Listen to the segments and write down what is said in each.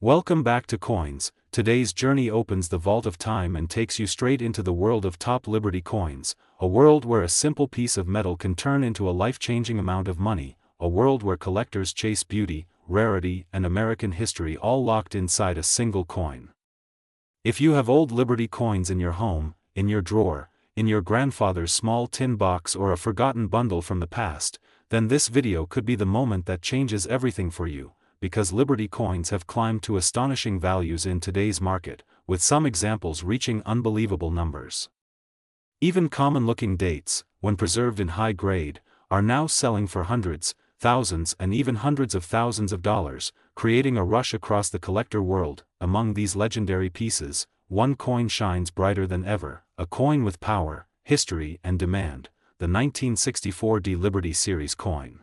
Welcome back to Coins. Today's journey opens the vault of time and takes you straight into the world of top Liberty coins, a world where a simple piece of metal can turn into a life-changing amount of money, a world where collectors chase beauty, rarity, and American history all locked inside a single coin. If you have old Liberty coins in your home, in your drawer, in your grandfather's small tin box, or a forgotten bundle from the past, then this video could be the moment that changes everything for you. Because Liberty coins have climbed to astonishing values in today's market, with some examples reaching unbelievable numbers. Even common-looking dates, when preserved in high grade, are now selling for hundreds, thousands, and even hundreds of thousands of dollars, creating a rush across the collector world. Among these legendary pieces, one coin shines brighter than ever, a coin with power, history, and demand, the 1964 Liberty Series coin.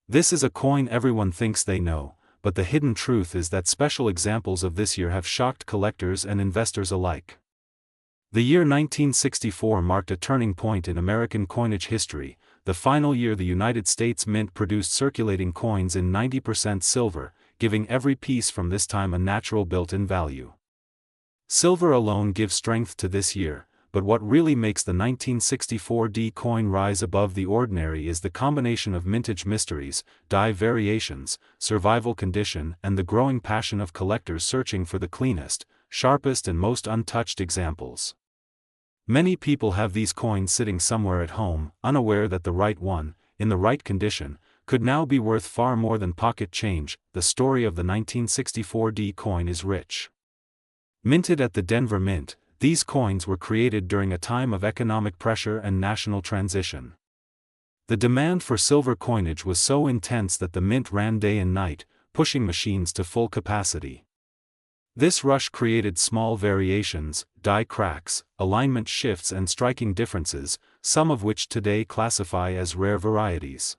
This is a coin everyone thinks they know, but the hidden truth is that special examples of this year have shocked collectors and investors alike. The year 1964 marked a turning point in American coinage history, the final year the United States Mint produced circulating coins in 90% silver, giving every piece from this time a natural built-in value. Silver alone gives strength to this year, but what really makes the 1964 coin rise above the ordinary is the combination of mintage mysteries, die variations, survival condition, and the growing passion of collectors searching for the cleanest, sharpest, and most untouched examples. Many people have these coins sitting somewhere at home, unaware that the right one, in the right condition, could now be worth far more than pocket change. The story of the 1964 coin is rich. Minted at the Denver Mint, these coins were created during a time of economic pressure and national transition. The demand for silver coinage was so intense that the mint ran day and night, pushing machines to full capacity. This rush created small variations, die cracks, alignment shifts, and striking differences, some of which today classify as rare varieties.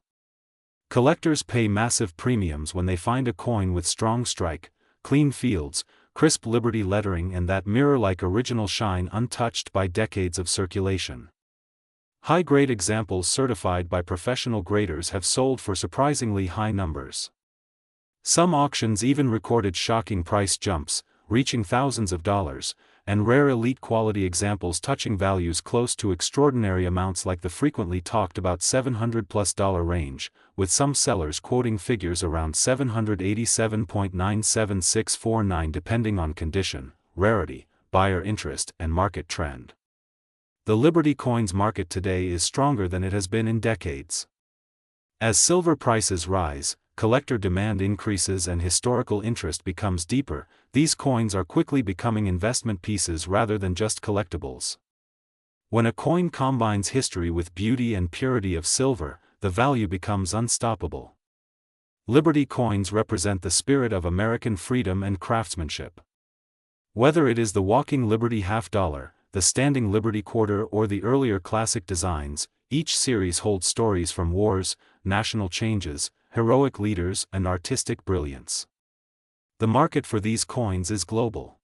Collectors pay massive premiums when they find a coin with strong strike, clean fields, crisp Liberty lettering, and that mirror-like original shine untouched by decades of circulation. High-grade examples certified by professional graders have sold for surprisingly high numbers. Some auctions even recorded shocking price jumps, reaching thousands of dollars, and rare elite quality examples touching values close to extraordinary amounts like the frequently talked about $700+ range, with some sellers quoting figures around $787.97649 depending on condition, rarity, buyer interest, and market trend. The Liberty coins market today is stronger than it has been in decades. As silver prices rise, collector demand increases, and historical interest becomes deeper, these coins are quickly becoming investment pieces rather than just collectibles. When a coin combines history with beauty and purity of silver, the value becomes unstoppable. Liberty coins represent the spirit of American freedom and craftsmanship. Whether it is the walking Liberty half-dollar, the standing Liberty quarter, or the earlier classic designs, each series holds stories from wars, national changes, heroic leaders, and artistic brilliance. The market for these coins is global.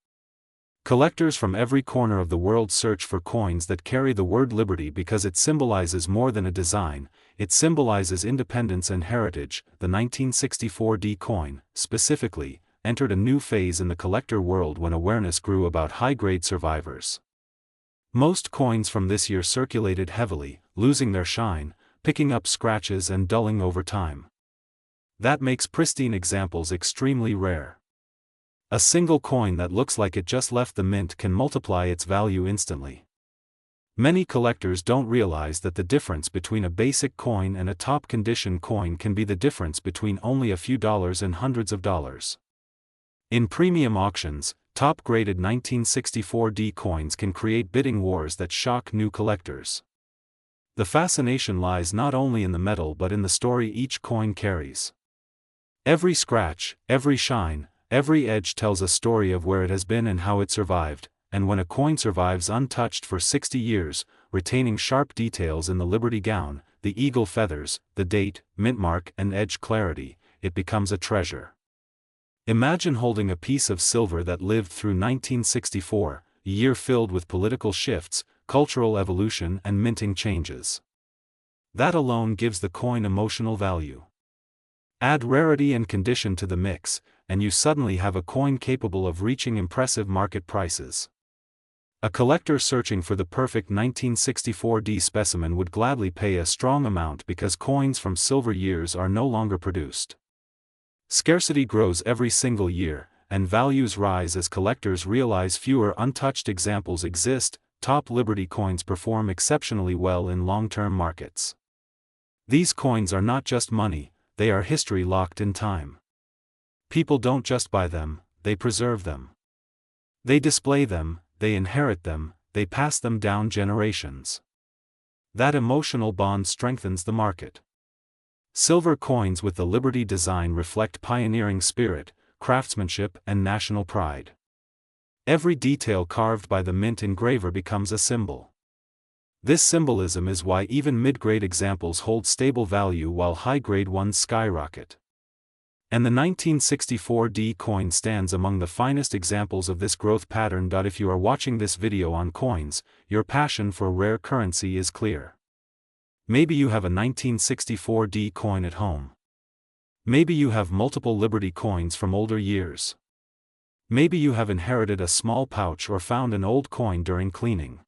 Collectors from every corner of the world search for coins that carry the word Liberty because it symbolizes more than a design, it symbolizes independence and heritage. The 1964 coin, specifically, entered a new phase in the collector world when awareness grew about high-grade survivors. Most coins from this year circulated heavily, losing their shine, picking up scratches, and dulling over time. That makes pristine examples extremely rare. A single coin that looks like it just left the mint can multiply its value instantly. Many collectors don't realize that the difference between a basic coin and a top-condition coin can be the difference between only a few dollars and hundreds of dollars. In premium auctions, top-graded 1964 coins can create bidding wars that shock new collectors. The fascination lies not only in the metal but in the story each coin carries. Every scratch, every shine, every edge tells a story of where it has been and how it survived, and when a coin survives untouched for 60 years, retaining sharp details in the Liberty gown, the eagle feathers, the date, mint mark, and edge clarity, it becomes a treasure. Imagine holding a piece of silver that lived through 1964, a year filled with political shifts, cultural evolution, and minting changes. That alone gives the coin emotional value. Add rarity and condition to the mix, and you suddenly have a coin capable of reaching impressive market prices. A collector searching for the perfect 1964D specimen would gladly pay a strong amount because coins from silver years are no longer produced. Scarcity grows every single year, and values rise as collectors realize fewer untouched examples exist. Top Liberty coins perform exceptionally well in long-term markets. These coins are not just money, they are history locked in time. People don't just buy them, they preserve them. They display them, they inherit them, they pass them down generations. That emotional bond strengthens the market. Silver coins with the Liberty design reflect pioneering spirit, craftsmanship, and national pride. Every detail carved by the mint engraver becomes a symbol. This symbolism is why even mid-grade examples hold stable value while high-grade ones skyrocket. And the 1964D coin stands among the finest examples of this growth pattern. If you are watching this video on coins, your passion for rare currency is clear. Maybe you have a 1964D coin at home. Maybe you have multiple Liberty coins from older years. Maybe you have inherited a small pouch or found an old coin during cleaning.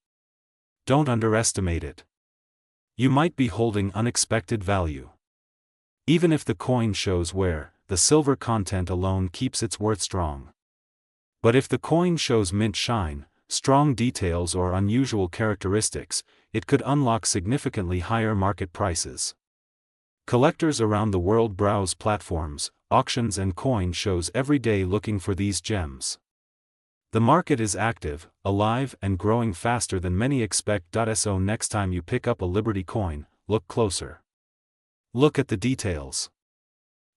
Don't underestimate it. You might be holding unexpected value. Even if the coin shows wear, the silver content alone keeps its worth strong. But if the coin shows mint shine, strong details or unusual characteristics, it could unlock significantly higher market prices. Collectors around the world browse platforms, auctions and coin shows every day looking for these gems. The market is active, alive, and growing faster than many expect. So next time you pick up a Liberty coin, look closer. Look at the details.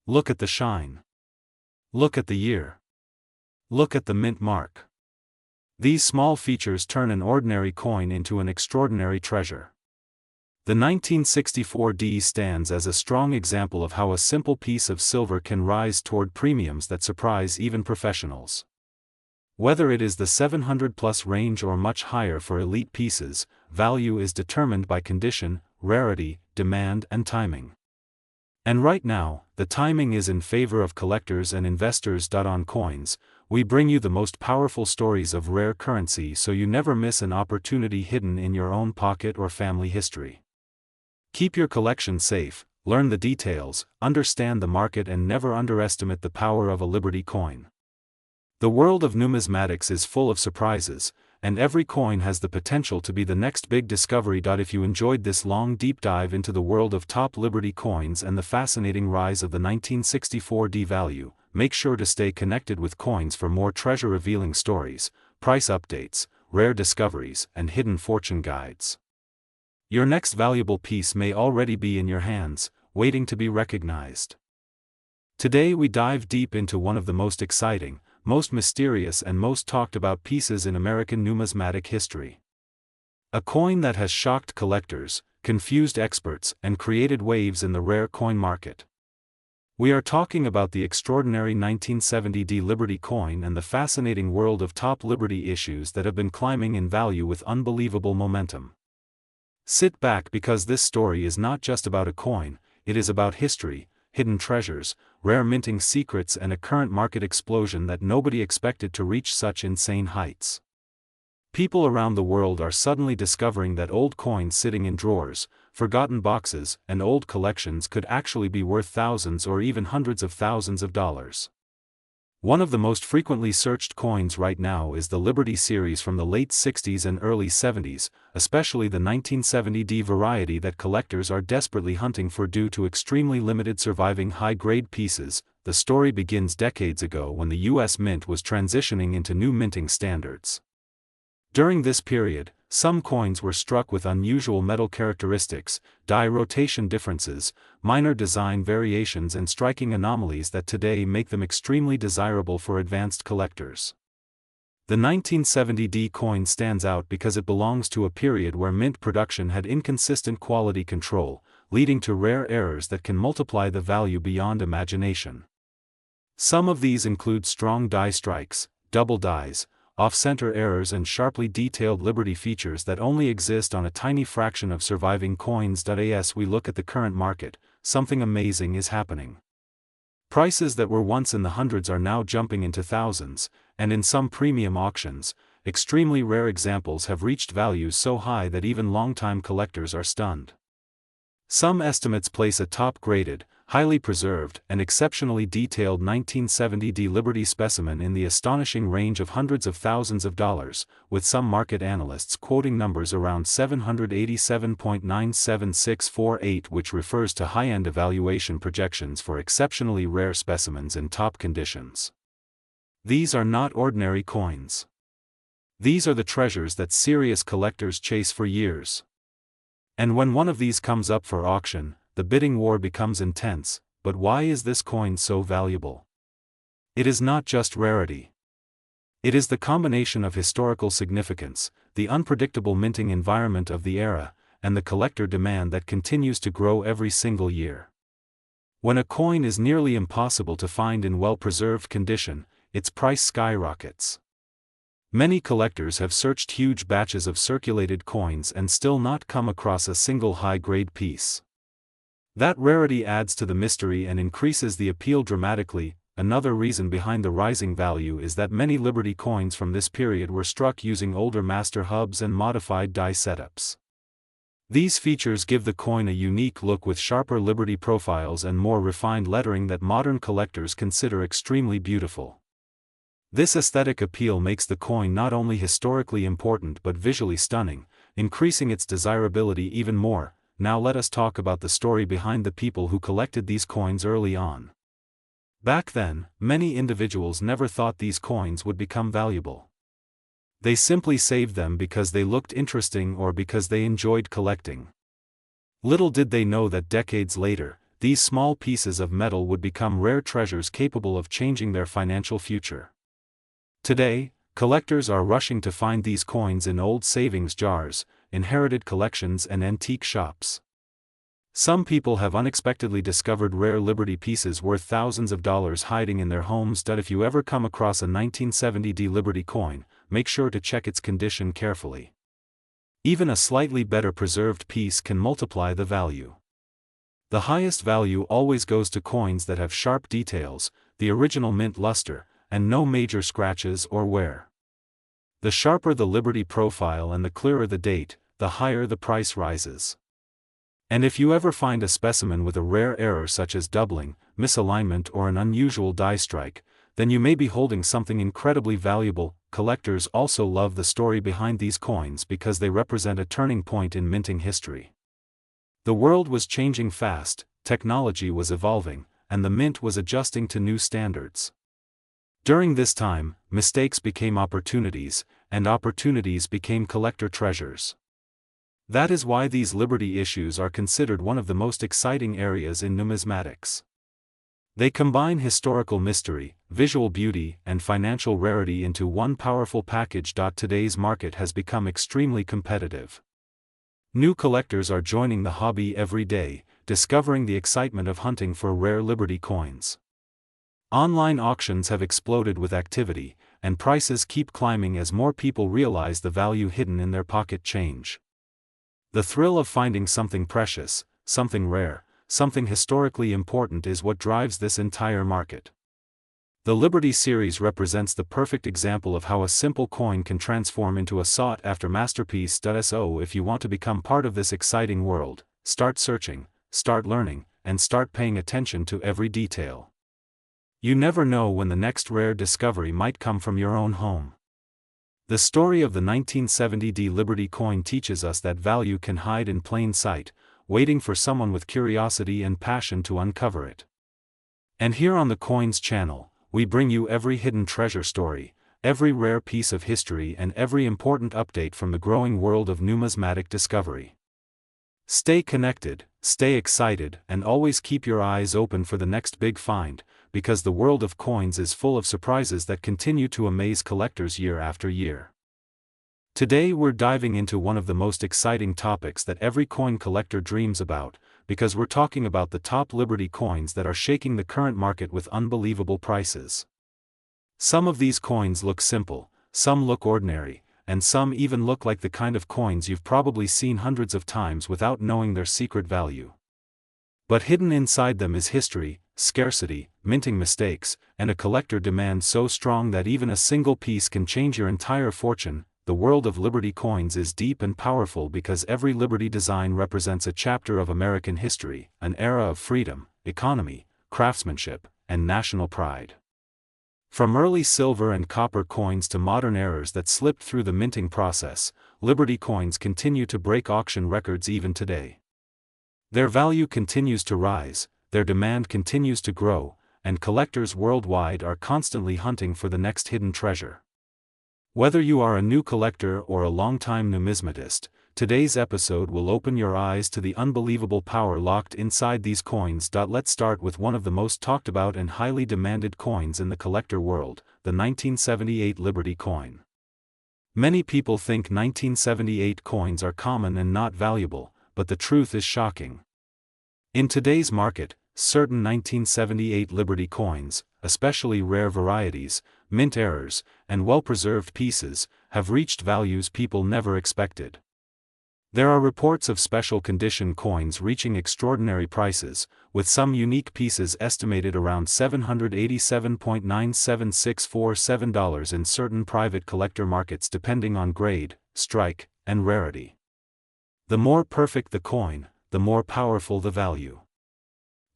Look at the shine. Look at the year. Look at the mint mark. These small features turn an ordinary coin into an extraordinary treasure. The 1964D stands as a strong example of how a simple piece of silver can rise toward premiums that surprise even professionals. Whether it is the 700+ range or much higher for elite pieces, value is determined by condition, rarity, demand, and timing. And right now, the timing is in favor of collectors and investors. On Coins, we bring you the most powerful stories of rare currency so you never miss an opportunity hidden in your own pocket or family history. Keep your collection safe, learn the details, understand the market, and never underestimate the power of a Liberty coin. The world of numismatics is full of surprises, and every coin has the potential to be the next big discovery. If you enjoyed this long deep dive into the world of top Liberty coins and the fascinating rise of the 1964D value, make sure to stay connected with Coins for more treasure-revealing stories, price updates, rare discoveries, and hidden fortune guides. Your next valuable piece may already be in your hands, waiting to be recognized. Today we dive deep into one of the most exciting, most mysterious and most talked about pieces in American numismatic history. A coin that has shocked collectors, confused experts, and created waves in the rare coin market. We are talking about the extraordinary 1970D Liberty coin and the fascinating world of top Liberty issues that have been climbing in value with unbelievable momentum. Sit back, because this story is not just about a coin, it is about history, hidden treasures, rare minting secrets, and a current market explosion that nobody expected to reach such insane heights. People around the world are suddenly discovering that old coins sitting in drawers, forgotten boxes, and old collections could actually be worth thousands or even hundreds of thousands of dollars. One of the most frequently searched coins right now is the Liberty series from the late 60s and early 70s, especially the 1970D variety that collectors are desperately hunting for due to extremely limited surviving high-grade pieces. The story begins decades ago when the U.S. Mint was transitioning into new minting standards. During this period, some coins were struck with unusual metal characteristics, die rotation differences, minor design variations, and striking anomalies that today make them extremely desirable for advanced collectors. The 1970D coin stands out because it belongs to a period where mint production had inconsistent quality control, leading to rare errors that can multiply the value beyond imagination. Some of these include strong die strikes, double dies, off-center errors, and sharply detailed Liberty features that only exist on a tiny fraction of surviving coins. As we look at the current market, something amazing is happening. Prices that were once in the hundreds are now jumping into thousands, and in some premium auctions, extremely rare examples have reached values so high that even longtime collectors are stunned. Some estimates place a top-graded, highly preserved, and exceptionally detailed 1970 Liberty specimen in the astonishing range of hundreds of thousands of dollars, with some market analysts quoting numbers around $787.97648, which refers to high-end evaluation projections for exceptionally rare specimens in top conditions. These are not ordinary coins. These are the treasures that serious collectors chase for years. And when one of these comes up for auction, the bidding war becomes intense. But why is this coin so valuable? It is not just rarity. It is the combination of historical significance, the unpredictable minting environment of the era, and the collector demand that continues to grow every single year. When a coin is nearly impossible to find in well-preserved condition, its price skyrockets. Many collectors have searched huge batches of circulated coins and still not come across a single high-grade piece. That rarity adds to the mystery and increases the appeal dramatically. Another reason behind the rising value is that many Liberty coins from this period were struck using older master hubs and modified die setups. These features give the coin a unique look with sharper Liberty profiles and more refined lettering that modern collectors consider extremely beautiful. This aesthetic appeal makes the coin not only historically important but visually stunning, increasing its desirability even more. Now let us talk about the story behind the people who collected these coins early on. Back then, many individuals never thought these coins would become valuable. They simply saved them because they looked interesting or because they enjoyed collecting. Little did they know that decades later, these small pieces of metal would become rare treasures capable of changing their financial future. Today, collectors are rushing to find these coins in old savings jars, inherited collections and antique shops. Some people have unexpectedly discovered rare Liberty pieces worth thousands of dollars hiding in their homes. If you ever come across a 1970 Liberty coin, make sure to check its condition carefully. Even a slightly better preserved piece can multiply the value. The highest value always goes to coins that have sharp details, the original mint luster, and no major scratches or wear. The sharper the Liberty profile and the clearer the date, the higher the price rises. And if you ever find a specimen with a rare error such as doubling, misalignment or an unusual die strike, then you may be holding something incredibly valuable. Collectors also love the story behind these coins because they represent a turning point in minting history. The world was changing fast, technology was evolving, and the mint was adjusting to new standards. During this time, mistakes became opportunities, and opportunities became collector treasures. That is why these Liberty issues are considered one of the most exciting areas in numismatics. They combine historical mystery, visual beauty, and financial rarity into one powerful package. Today's market has become extremely competitive. New collectors are joining the hobby every day, discovering the excitement of hunting for rare Liberty coins. Online auctions have exploded with activity, and prices keep climbing as more people realize the value hidden in their pocket change. The thrill of finding something precious, something rare, something historically important is what drives this entire market. The Liberty series represents the perfect example of how a simple coin can transform into a sought-after masterpiece. So if you want to become part of this exciting world, start searching, start learning, and start paying attention to every detail. You never know when the next rare discovery might come from your own home. The story of the 1970 Liberty coin teaches us that value can hide in plain sight, waiting for someone with curiosity and passion to uncover it. And here on the Coins channel, we bring you every hidden treasure story, every rare piece of history and every important update from the growing world of numismatic discovery. Stay connected, stay excited, and always keep your eyes open for the next big find, because the world of coins is full of surprises that continue to amaze collectors year after year. Today we're diving into one of the most exciting topics that every coin collector dreams about, because we're talking about the top Liberty coins that are shaking the current market with unbelievable prices. Some of these coins look simple, some look ordinary, and some even look like the kind of coins you've probably seen hundreds of times without knowing their secret value. But hidden inside them is history, scarcity, minting mistakes, and a collector demand so strong that even a single piece can change your entire fortune. The world of Liberty coins is deep and powerful because every Liberty design represents a chapter of American history, an era of freedom, economy, craftsmanship, and national pride. From early silver and copper coins to modern eras that slipped through the minting process, Liberty coins continue to break auction records even today. Their value continues to rise, their demand continues to grow, and collectors worldwide are constantly hunting for the next hidden treasure. Whether you are a new collector or a longtime numismatist, today's episode will open your eyes to the unbelievable power locked inside these coins. Let's start with one of the most talked about and highly demanded coins in the collector world, the 1978 Liberty coin. Many people think 1978 coins are common and not valuable, but the truth is shocking. In today's market, certain 1978 Liberty coins, especially rare varieties, mint errors, and well-preserved pieces, have reached values people never expected. There are reports of special condition coins reaching extraordinary prices, with some unique pieces estimated around $787.97647 in certain private collector markets depending on grade, strike, and rarity. The more perfect the coin, the more powerful the value.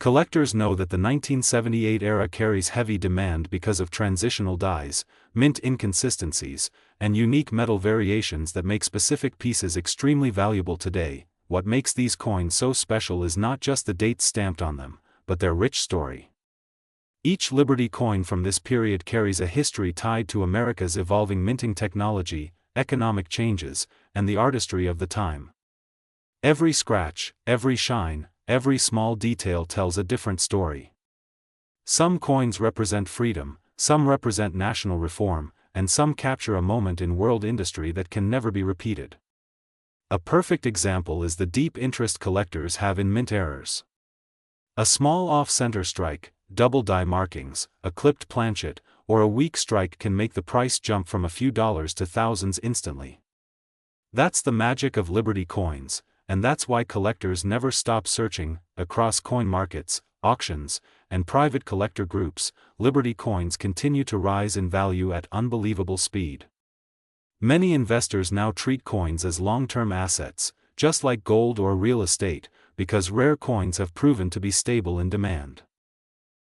Collectors know that the 1978 era carries heavy demand because of transitional dyes, mint inconsistencies, and unique metal variations that make specific pieces extremely valuable today. What makes these coins so special is not just the dates stamped on them, but their rich story. Each Liberty coin from this period carries a history tied to America's evolving minting technology, economic changes, and the artistry of the time. Every scratch, every shine, every small detail tells a different story. Some coins represent freedom, some represent national reform, and some capture a moment in world industry that can never be repeated. A perfect example is the deep interest collectors have in mint errors. A small off-center strike, double die markings, a clipped planchet, or a weak strike can make the price jump from a few dollars to thousands instantly. That's the magic of Liberty coins, and that's why collectors never stop searching. Across coin markets, auctions, and private collector groups, Liberty coins continue to rise in value at unbelievable speed. Many investors now treat coins as long-term assets, just like gold or real estate, because rare coins have proven to be stable in demand.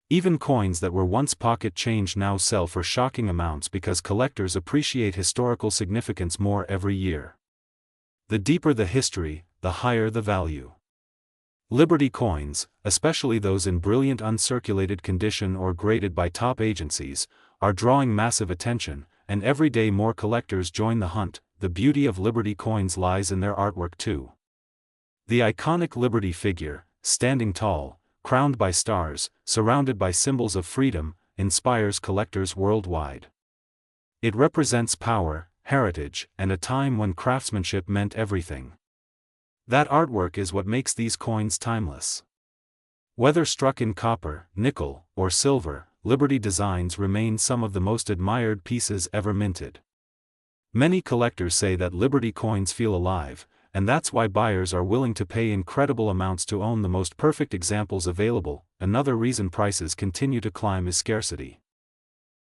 Even coins that were once pocket change now sell for shocking amounts because collectors appreciate historical significance more every year. The deeper the history, the higher the value. Liberty coins, especially those in brilliant uncirculated condition or graded by top agencies, are drawing massive attention, and every day more collectors join the hunt. The beauty of Liberty coins lies in their artwork too. The iconic Liberty figure, standing tall, crowned by stars, surrounded by symbols of freedom, inspires collectors worldwide. It represents power, heritage, and a time when craftsmanship meant everything. That artwork is what makes these coins timeless. Whether struck in copper, nickel, or silver, Liberty designs remain some of the most admired pieces ever minted. Many collectors say that Liberty coins feel alive, and that's why buyers are willing to pay incredible amounts to own the most perfect examples available. Another reason prices continue to climb is scarcity.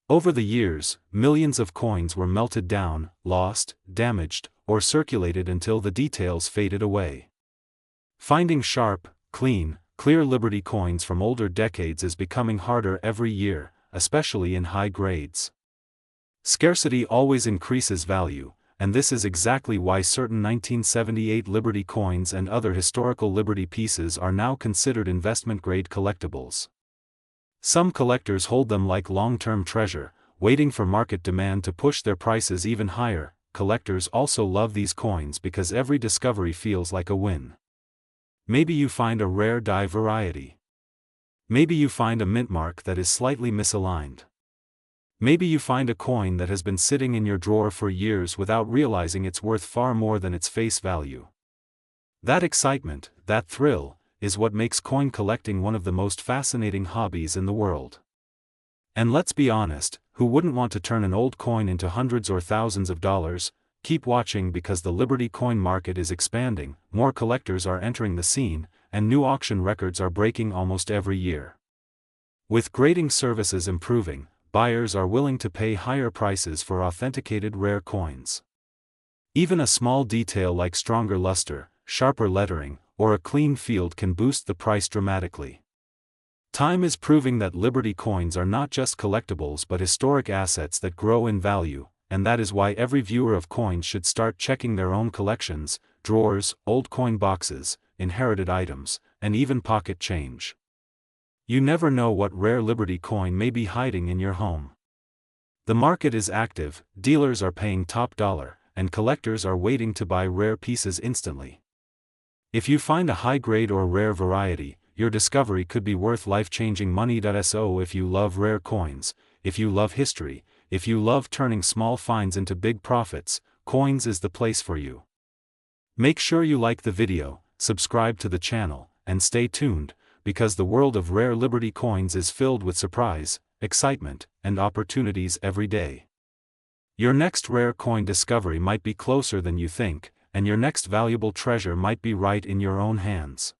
Over the years, millions of coins were melted down, lost, damaged, or circulated until the details faded away. Finding sharp, clean, clear Liberty coins from older decades is becoming harder every year, especially in high grades. Scarcity always increases value, and this is exactly why certain 1978 Liberty coins and other historical Liberty pieces are now considered investment-grade collectibles. Some collectors hold them like long-term treasure, waiting for market demand to push their prices even higher. Collectors also love these coins because every discovery feels like a win. Maybe you find a rare die variety. Maybe you find a mint mark that is slightly misaligned. Maybe you find a coin that has been sitting in your drawer for years without realizing it's worth far more than its face value. That excitement, that thrill, is what makes coin collecting one of the most fascinating hobbies in the world. And let's be honest, who wouldn't want to turn an old coin into hundreds or thousands of dollars? Keep watching because the Liberty coin market is expanding, more collectors are entering the scene, and new auction records are breaking almost every year. With grading services improving, buyers are willing to pay higher prices for authenticated rare coins. Even a small detail like stronger luster, sharper lettering, or a clean field can boost the price dramatically. Time is proving that Liberty coins are not just collectibles but historic assets that grow in value, and that is why every viewer of coins should start checking their own collections, drawers, old coin boxes, inherited items, and even pocket change. You never know what rare Liberty coin may be hiding in your home. The market is active, dealers are paying top dollar, and collectors are waiting to buy rare pieces instantly. If you find a high-grade or rare variety, your discovery could be worth life-changing money. So if you love rare coins, if you love history, if you love turning small finds into big profits, coins is the place for you. Make sure you like the video, subscribe to the channel, and stay tuned, because the world of rare Liberty coins is filled with surprise, excitement, and opportunities every day. Your next rare coin discovery might be closer than you think, and your next valuable treasure might be right in your own hands.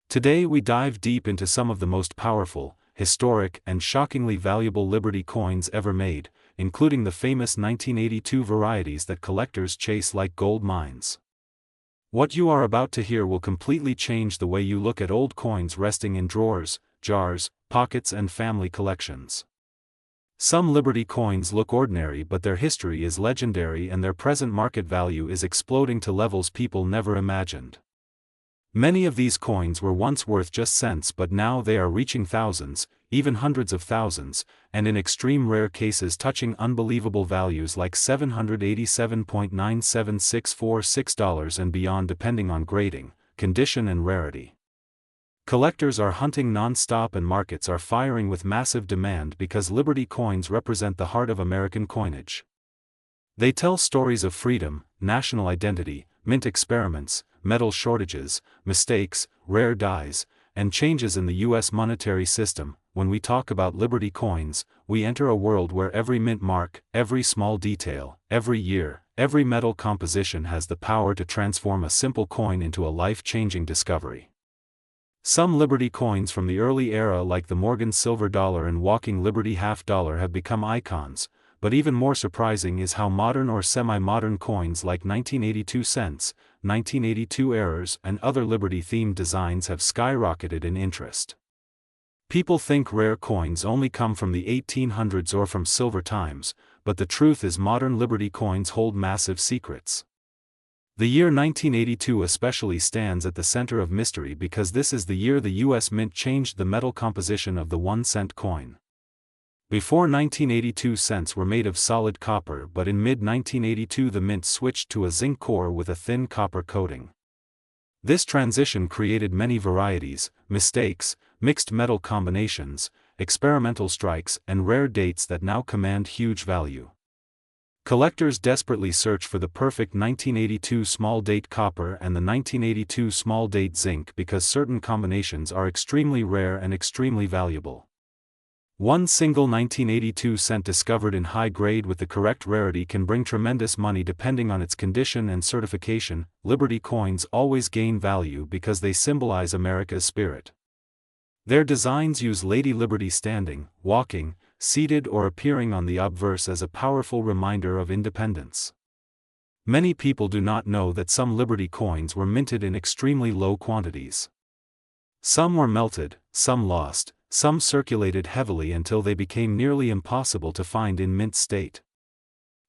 Today we dive deep into some of the most powerful, historic, and shockingly valuable Liberty coins ever made, including the famous 1982 varieties that collectors chase like gold mines. What you are about to hear will completely change the way you look at old coins resting in drawers, jars, pockets, and family collections. Some Liberty coins look ordinary, but their history is legendary and their present market value is exploding to levels people never imagined. Many of these coins were once worth just cents, but now they are reaching thousands, even hundreds of thousands, and in extreme rare cases touching unbelievable values like $787.97646 and beyond, depending on grading, condition, and rarity. Collectors are hunting non-stop and markets are firing with massive demand because Liberty coins represent the heart of American coinage. They tell stories of freedom, national identity, mint experiments, metal shortages, mistakes, rare dies, and changes in the U.S. monetary system. When we talk about Liberty coins, we enter a world where every mint mark, every small detail, every year, every metal composition has the power to transform a simple coin into a life-changing discovery. Some Liberty coins from the early era like the Morgan silver dollar and walking Liberty half dollar have become icons, but even more surprising is how modern or semi-modern coins like 1982 cents, 1982 errors, and other Liberty-themed designs have skyrocketed in interest. People think rare coins only come from the 1800s or from silver times, but the truth is modern Liberty coins hold massive secrets. The year 1982 especially stands at the center of mystery because this is the year the U.S. Mint changed the metal composition of the 1-cent coin. Before 1982 cents were made of solid copper, but in mid-1982 the mint switched to a zinc core with a thin copper coating. This transition created many varieties, mistakes, mixed metal combinations, experimental strikes, and rare dates that now command huge value. Collectors desperately search for the perfect 1982 small date copper and the 1982 small date zinc because certain combinations are extremely rare and extremely valuable. One single 1982 cent discovered in high grade with the correct rarity can bring tremendous money depending on its condition and certification. Liberty coins always gain value because they symbolize America's spirit. Their designs use Lady Liberty standing, walking, seated, or appearing on the obverse as a powerful reminder of independence. Many people do not know that some Liberty coins were minted in extremely low quantities. Some were melted, some lost, some circulated heavily until they became nearly impossible to find in mint state.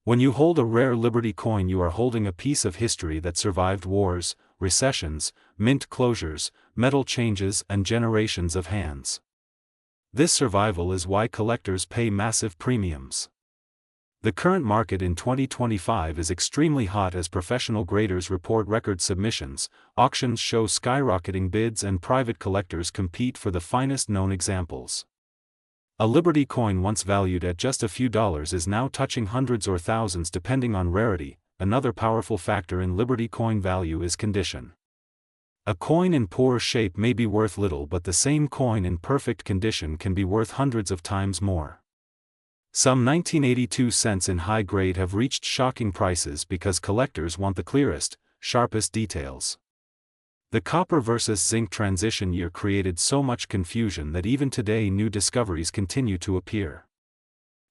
When you hold a rare Liberty coin, you are holding a piece of history that survived wars, recessions, mint closures, metal changes, and generations of hands. This survival is why collectors pay massive premiums. The current market in 2025 is extremely hot as professional graders report record submissions, auctions show skyrocketing bids, and private collectors compete for the finest known examples. A Liberty coin once valued at just a few dollars is now touching hundreds or thousands depending on rarity. Another powerful factor in Liberty coin value is condition. A coin in poor shape may be worth little, but the same coin in perfect condition can be worth hundreds of times more. Some 1982 cents in high grade have reached shocking prices because collectors want the clearest, sharpest details. The copper versus zinc transition year created so much confusion that even today new discoveries continue to appear.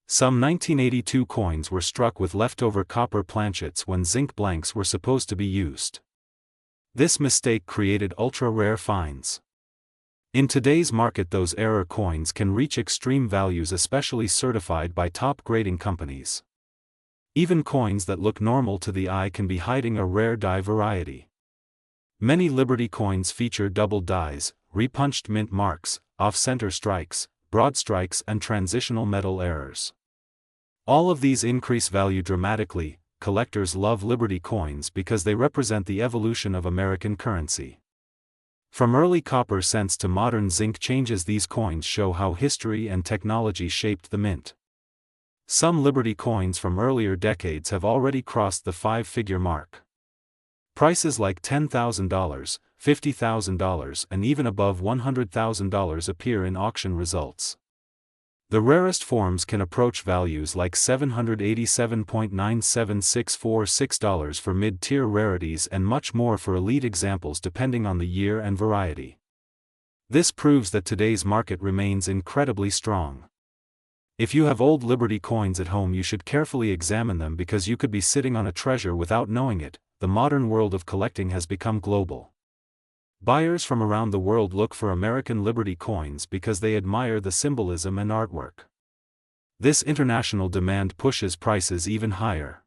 Some 1982 coins were struck with leftover copper planchets when zinc blanks were supposed to be used. This mistake created ultra-rare finds. In today's market, those error coins can reach extreme values, especially certified by top grading companies. Even coins that look normal to the eye can be hiding a rare die variety. Many Liberty coins feature double dies, repunched mint marks, off-center strikes, broad strikes, and transitional metal errors. All of these increase value dramatically. Collectors love Liberty coins because they represent the evolution of American currency. From early copper cents to modern zinc changes, these coins show how history and technology shaped the mint. Some Liberty coins from earlier decades have already crossed the five-figure mark. Prices like $10,000, $50,000, and even above $100,000 appear in auction results. The rarest forms can approach values like $787.97646 for mid-tier rarities and much more for elite examples, depending on the year and variety. This proves that today's market remains incredibly strong. If you have old Liberty coins at home, you should carefully examine them because you could be sitting on a treasure without knowing it. The modern world of collecting has become global. Buyers from around the world look for American Liberty coins because they admire the symbolism and artwork. This international demand pushes prices even higher.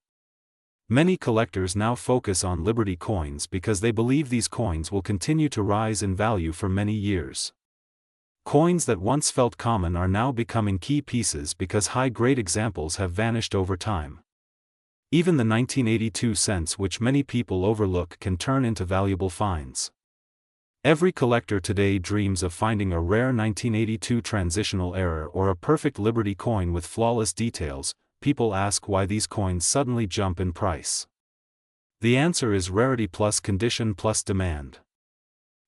Many collectors now focus on Liberty coins because they believe these coins will continue to rise in value for many years. Coins that once felt common are now becoming key pieces because high-grade examples have vanished over time. Even the 1982 cents, which many people overlook, can turn into valuable finds. Every collector today dreams of finding a rare 1982 transitional error or a perfect Liberty coin with flawless details. People ask why these coins suddenly jump in price. The answer is rarity plus condition plus demand.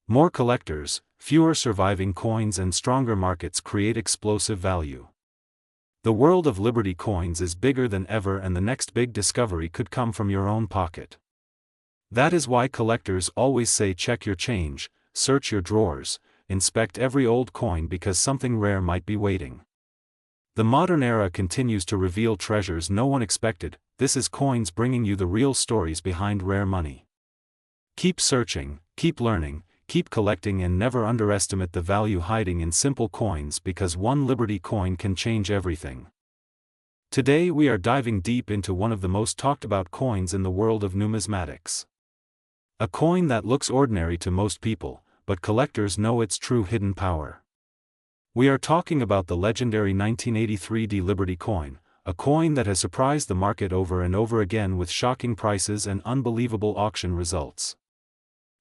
More collectors, fewer surviving coins, and stronger markets create explosive value. The world of Liberty coins is bigger than ever, and the next big discovery could come from your own pocket. That is why collectors always say check your change, search your drawers, inspect every old coin, because something rare might be waiting. The modern era continues to reveal treasures no one expected. This is Coins, bringing you the real stories behind rare money. Keep searching, keep learning, keep collecting, and never underestimate the value hiding in simple coins, because one Liberty coin can change everything. Today we are diving deep into one of the most talked about coins in the world of numismatics. A coin that looks ordinary to most people, but collectors know its true hidden power. We are talking about the legendary 1983 Liberty coin, a coin that has surprised the market over and over again with shocking prices and unbelievable auction results.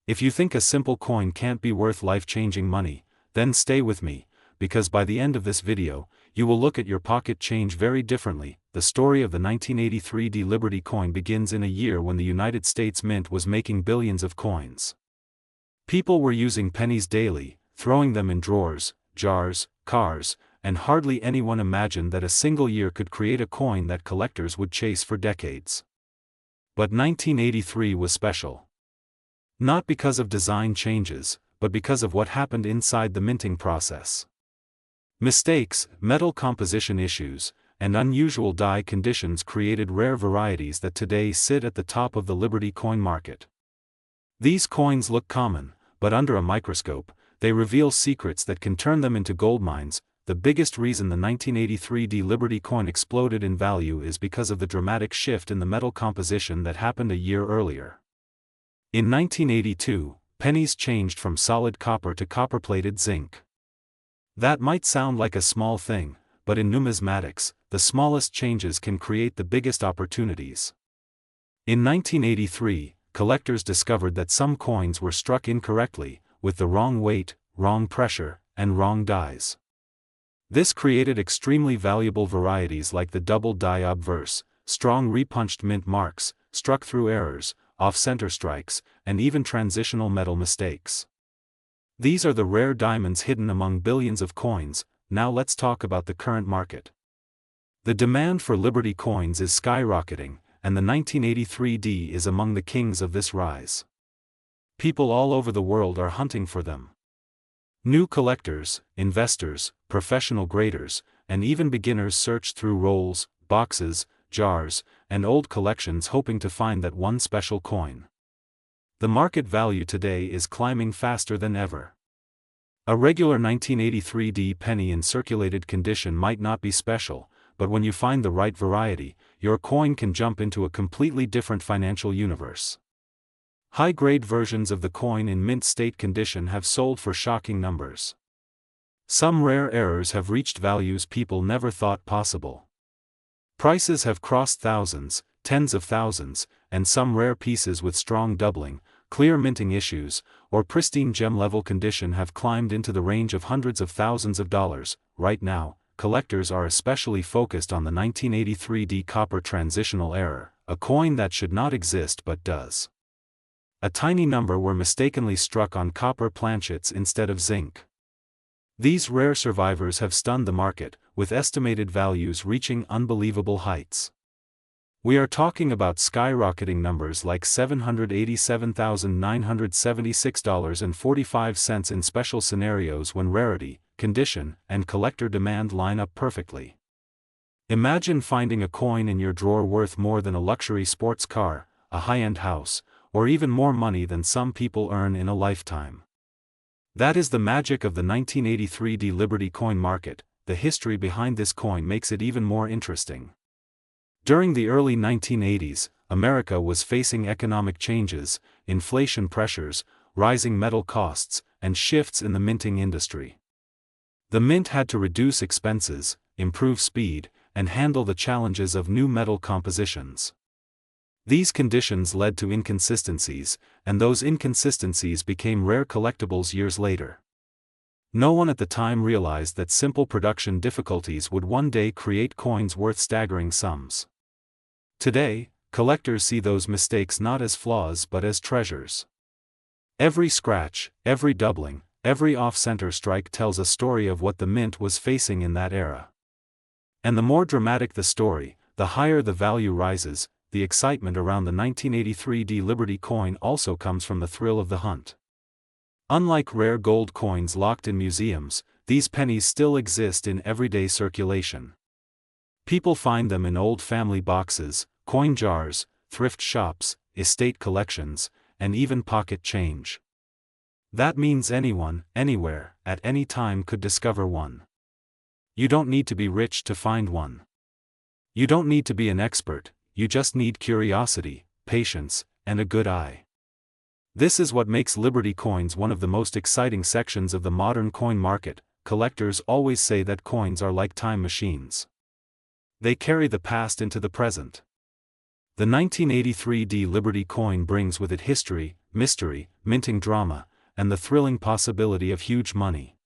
If you think a simple coin can't be worth life-changing money, then stay with me, because by the end of this video, you will look at your pocket change very differently. The story of the 1983 Liberty coin begins in a year when the United States Mint was making billions of coins. People were using pennies daily, throwing them in drawers, jars, cars, and hardly anyone imagined that a single year could create a coin that collectors would chase for decades. But 1983 was special. Not because of design changes, but because of what happened inside the minting process. Mistakes, metal composition issues, and unusual die conditions created rare varieties that today sit at the top of the Liberty coin market. These coins look common, but under a microscope, they reveal secrets that can turn them into gold mines. The biggest reason the 1983 Liberty coin exploded in value is because of the dramatic shift in the metal composition that happened a year earlier. In 1982, pennies changed from solid copper to copper-plated zinc. That might sound like a small thing, but in numismatics, the smallest changes can create the biggest opportunities. In 1983, collectors discovered that some coins were struck incorrectly, with the wrong weight, wrong pressure, and wrong dies. This created extremely valuable varieties like the double die obverse, strong repunched mint marks, struck through errors, off-center strikes, and even transitional metal mistakes. These are the rare diamonds hidden among billions of coins. Now let's talk about the current market. The demand for Liberty coins is skyrocketing, and the 1983 is among the kings of this rise. People all over the world are hunting for them. New collectors, investors, professional graders, and even beginners search through rolls, boxes, jars, and old collections hoping to find that one special coin. The market value today is climbing faster than ever. A regular 1983D penny in circulated condition might not be special, but when you find the right variety, your coin can jump into a completely different financial universe. High-grade versions of the coin in mint state condition have sold for shocking numbers. Some rare errors have reached values people never thought possible. Prices have crossed thousands, tens of thousands, and some rare pieces with strong doubling, clear minting issues, or pristine gem-level condition have climbed into the range of hundreds of thousands of dollars. Right now, collectors are especially focused on the 1983D copper transitional error, a coin that should not exist but does. A tiny number were mistakenly struck on copper planchets instead of zinc. These rare survivors have stunned the market, with estimated values reaching unbelievable heights. We are talking about skyrocketing numbers like $787,976.45 in special scenarios when rarity, condition, and collector demand line up perfectly. Imagine finding a coin in your drawer worth more than a luxury sports car, a high-end house, or even more money than some people earn in a lifetime. That is the magic of the 1983D Liberty coin market. The history behind this coin makes it even more interesting. During the early 1980s, America was facing economic changes, inflation pressures, rising metal costs, and shifts in the minting industry. The mint had to reduce expenses, improve speed, and handle the challenges of new metal compositions. These conditions led to inconsistencies, and those inconsistencies became rare collectibles years later. No one at the time realized that simple production difficulties would one day create coins worth staggering sums. Today, collectors see those mistakes not as flaws but as treasures. Every scratch, every doubling, every off-center strike tells a story of what the mint was facing in that era. And the more dramatic the story, the higher the value rises. The excitement around the 1983D Liberty coin also comes from the thrill of the hunt. Unlike rare gold coins locked in museums, these pennies still exist in everyday circulation. People find them in old family boxes, coin jars, thrift shops, estate collections, and even pocket change. That means anyone, anywhere, at any time could discover one. You don't need to be rich to find one. You don't need to be an expert. You just need curiosity, patience, and a good eye. This is what makes Liberty coins one of the most exciting sections of the modern coin market. Collectors always say that coins are like time machines. They carry the past into the present. The 1983D Liberty coin brings with it history, mystery, minting drama, and the thrilling possibility of huge money.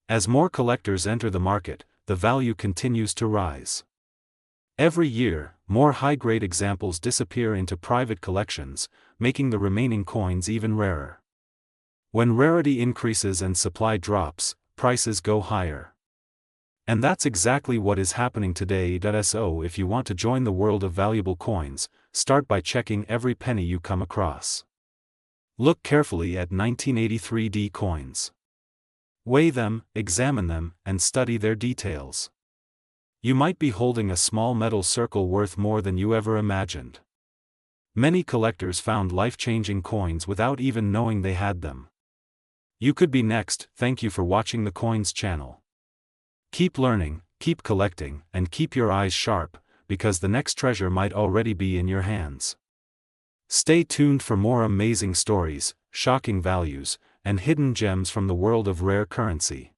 As more collectors enter the market, the value continues to rise. Every year, more high-grade examples disappear into private collections, making the remaining coins even rarer. When rarity increases and supply drops, prices go higher. And that's exactly what is happening today. So if you want to join the world of valuable coins, start by checking every penny you come across. Look carefully at 1983D coins. Weigh them, examine them, and study their details. You might be holding a small metal circle worth more than you ever imagined. Many collectors found life-changing coins without even knowing they had them. You could be next. Thank you for watching the Coins channel. Keep learning, keep collecting, and keep your eyes sharp, because the next treasure might already be in your hands. Stay tuned for more amazing stories, shocking values, and hidden gems from the world of rare currency.